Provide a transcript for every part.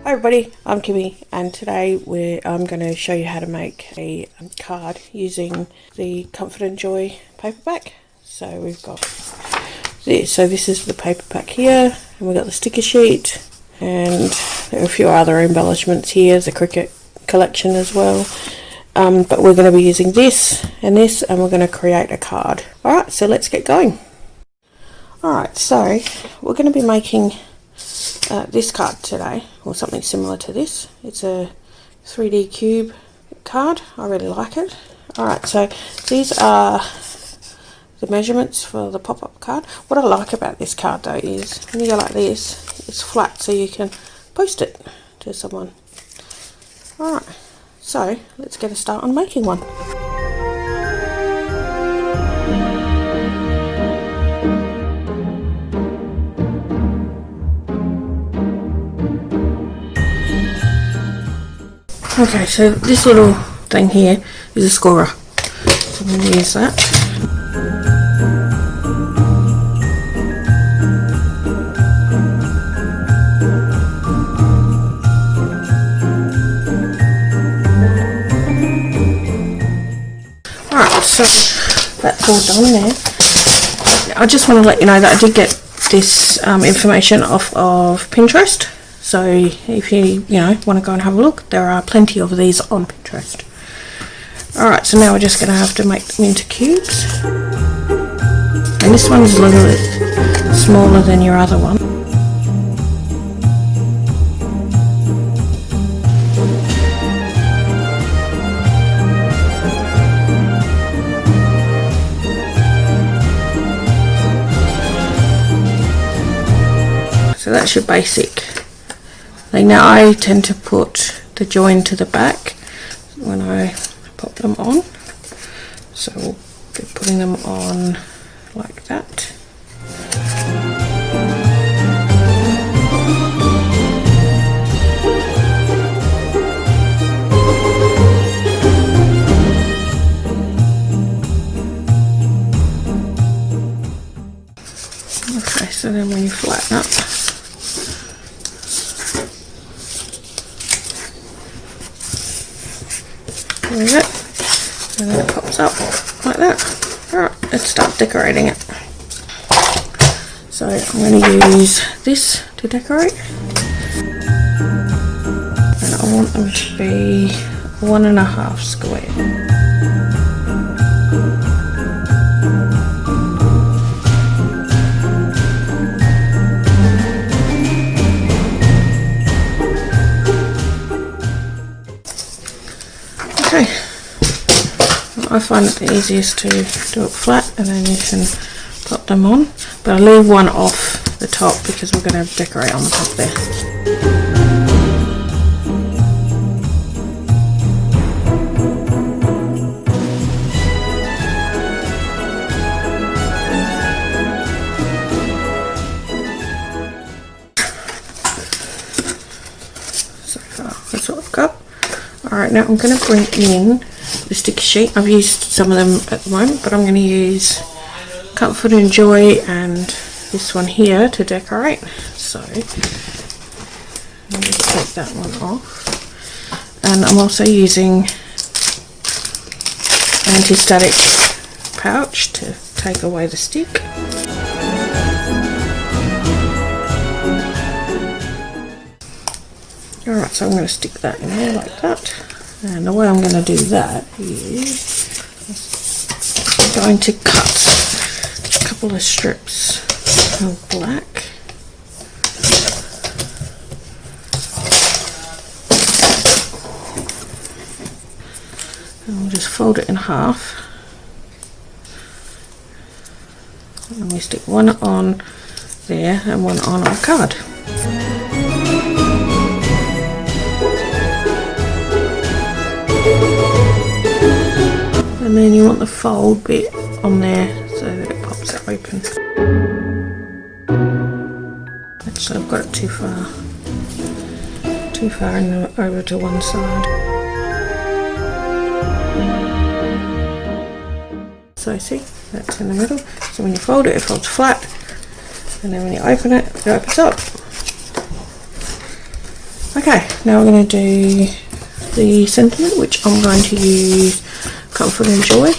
Hi everybody, I'm Kimmy and today I'm going to show you how to make a card using the Comfort and Joy paperback. So we've got this, this is the paperback here, and we've got the sticker sheet, and there are a few other embellishments here, the cricket collection as well. But we're going to be using this, and we're going to create a card. Alright, so let's get going. Alright, so we're going to be making this card today, or something similar to this. It's a 3D cube card. I really like it. Alright, so these are the measurements for the pop-up card. What I like about this card though is when you go like this, it's flat so you can post it to someone. Alright, so let's get a start on making one. Okay, so this little thing here is a scorer, so I'm going to use that. Alright, so that's all done there. I just want to let you know that I did get this information off of Pinterest. So if you want to go and have a look, there are plenty of these on Pinterest. Alright, so now we're just going to have to make them into cubes. And this one's a little bit smaller than your other one. So that's your basic. Now I tend to put the join to the back when I pop them on, so we'll be putting them on like that. Okay, so then when you flatten up, there we go, and then it pops up like that. Alright, let's start decorating it. So I'm going to use this to decorate, and I want them to be 1.5 square. Okay, I find it the easiest to do it flat and then you can pop them on, but I leave one off the top because we're going to decorate on the top there. So far, that's what I've got. Alright, now I'm going to bring in the sticker sheet. I've used some of them at the moment, but I'm going to use Comfort and Joy and this one here to decorate. So I'm going to take that one off. And I'm also using anti-static pouch to take away the stick. Alright, so I'm going to stick that in there like that, and the way I'm going to do that is I'm going to cut a couple of strips of black, and we'll just fold it in half, and we stick one on there and one on our card. And then you want the fold bit on there so that it pops it open. Actually, I've got it too far over to one side. So see, that's in the middle. So when you fold it, it folds flat, and then when you open it, it opens up. Okay, now we're going to do the sentiment, which I'm going to use Comfort and Joy.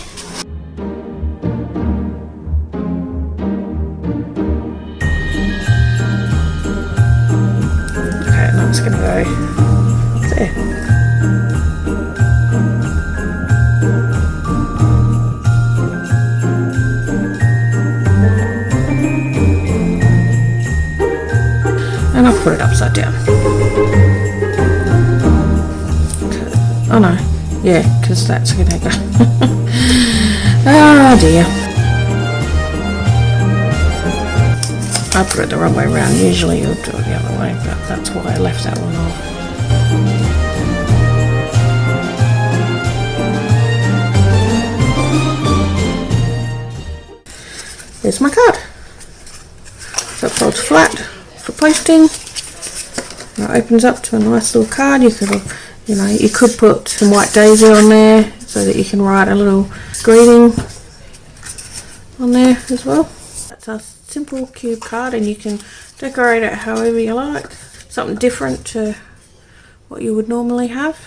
Okay, and I'm just going to go there. And I'll put it upside down. Oh no, yeah, because that's going to go. Oh dear. I put it the wrong way around. Usually you'll do it the other way, but that's why I left that one off. There's my card. So it folds flat for posting. And it opens up to a nice little card. You could, you could put some white daisy on there so that you can write a little greeting on there as well. That's a simple cube card, and you can decorate it however you like. Something different to what you would normally have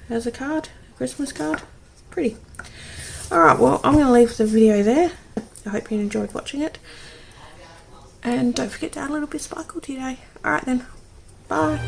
as a card, a Christmas card. Pretty. Alright, well, I'm going to leave the video there. I hope you enjoyed watching it. And don't forget to add a little bit of sparkle today. Alright then, bye.